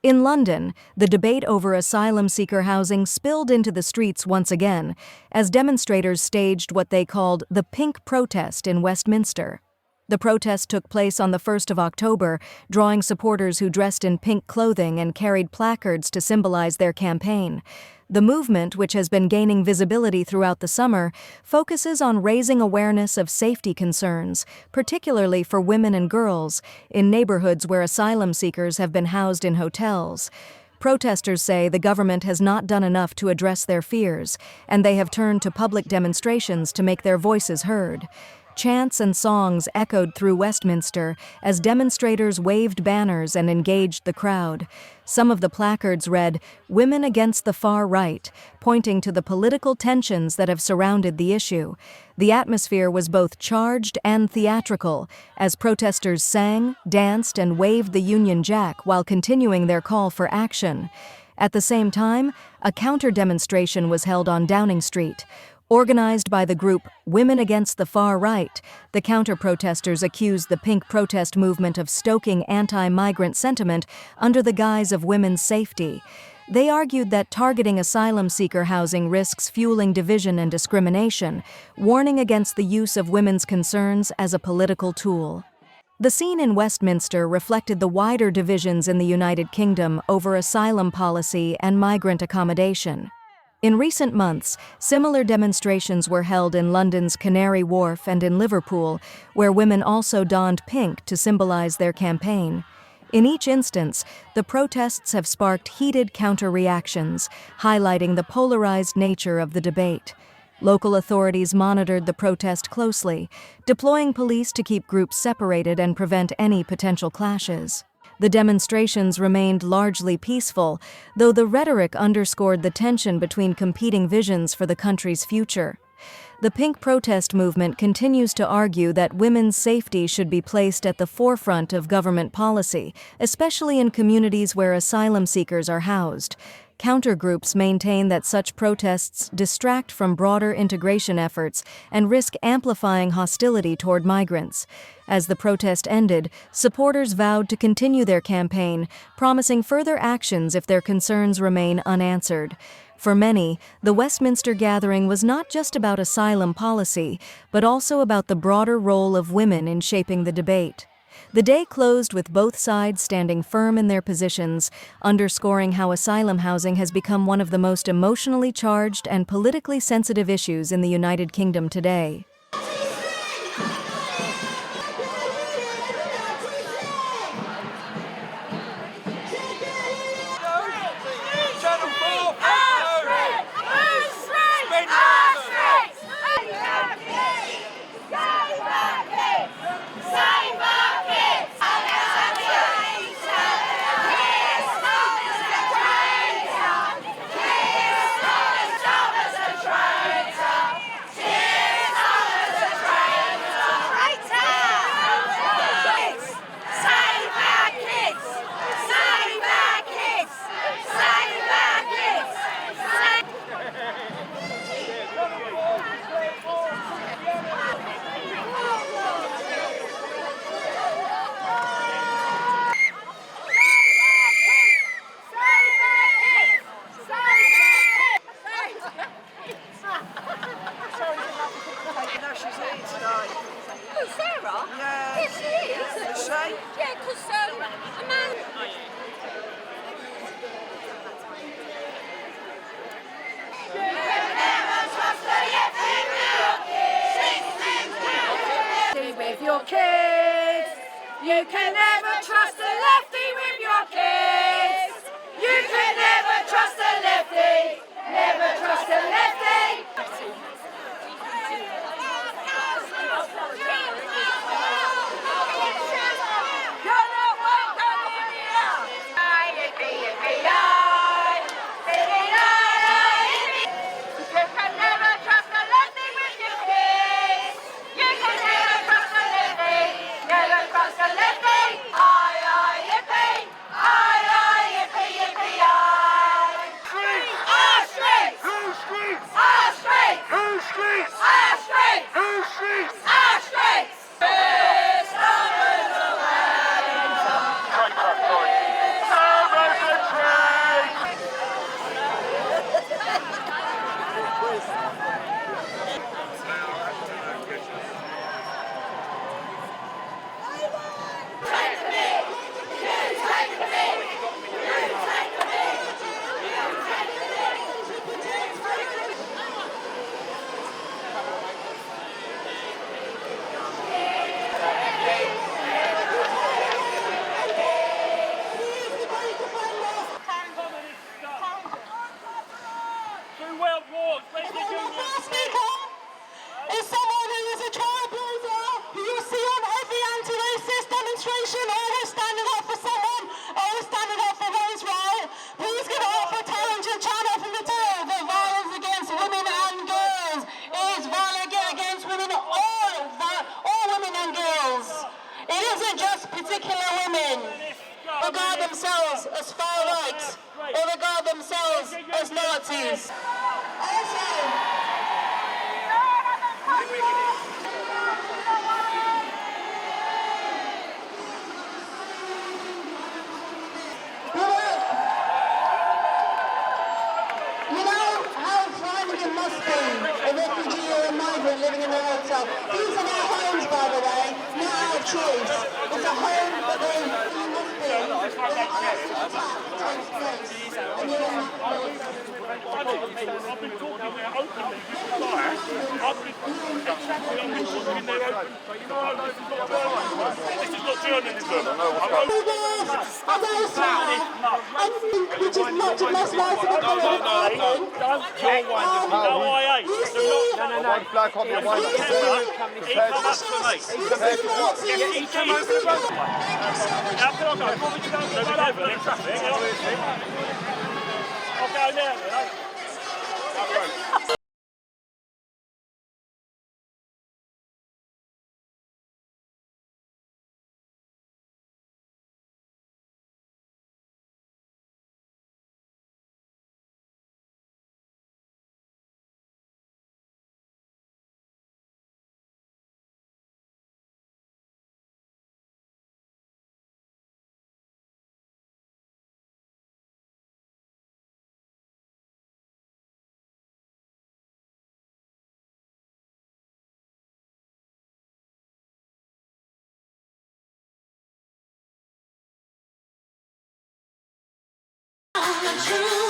In London, the debate over asylum seeker housing spilled into the streets once again, as demonstrators staged what they called the Pink Protest in Westminster. The protest took place on the 1st of October, drawing supporters who dressed in pink clothing and carried placards to symbolize their campaign. The movement, which has been gaining visibility throughout the summer, focuses on raising awareness of safety concerns, particularly for women and girls, in neighborhoods where asylum seekers have been housed in hotels. Protesters say the government has not done enough to address their fears, and they have turned to public demonstrations to make their voices heard. Chants and songs echoed through Westminster as demonstrators waved banners and engaged the crowd. Some of the placards read, "Women against the far right," pointing to the political tensions that have surrounded the issue. The atmosphere was both charged and theatrical, as protesters sang, danced, and waved the Union Jack while continuing their call for action. At the same time, a counter-demonstration was held on Downing Street. Organized by the group Women Against the Far Right, the counter-protesters accused the Pink Protest movement of stoking anti-migrant sentiment under the guise of women's safety. They argued that targeting asylum seeker housing risks fueling division and discrimination, warning against the use of women's concerns as a political tool. The scene in Westminster reflected the wider divisions in the United Kingdom over asylum policy and migrant accommodation. In recent months, similar demonstrations were held in London's Canary Wharf and in Liverpool, where women also donned pink to symbolize their campaign. In each instance, the protests have sparked heated counter-reactions, highlighting the polarized nature of the debate. Local authorities monitored the protest closely, deploying police to keep groups separated and prevent any potential clashes. The demonstrations remained largely peaceful, though the rhetoric underscored the tension between competing visions for the country's future. The Pink Protest movement continues to argue that women's safety should be placed at the forefront of government policy, especially in communities where asylum seekers are housed. Countergroups maintain that such protests distract from broader integration efforts and risk amplifying hostility toward migrants. As the protest ended, supporters vowed to continue their campaign, promising further actions if their concerns remain unanswered. For many, the Westminster gathering was not just about asylum policy, but also about the broader role of women in shaping the debate. The day closed with both sides standing firm in their positions, underscoring how asylum housing has become one of the most emotionally charged and politically sensitive issues in the United Kingdom today. With your kids, you can never trust a lefty with your kids. You can never trust a lefty, never trust a lefty. You're not welcome here. You can never trust a lefty with your kids. You can never trust a lefty, never trust a lefty. Aye, aye, yippee, aye, aye, yippee, yippee, aye. Streets, our streets, whose streets? regard themselves as far right or regard themselves as Nazis. You know how frightening it must be, a refugee or a migrant living in a hotel. These are their homes, by the way, not our choice. It's a home that they must be. Takes place, and you're in that place. I've been talking there openly with the fire. I've been talking there openly. This is not journalism. Which is much less nice than No, your wine doesn't know I ate. No. One flag copy of wine. He come up to me. He came over the road. How can I go? You want me to go over the traffic? I'll go now then, eh? True.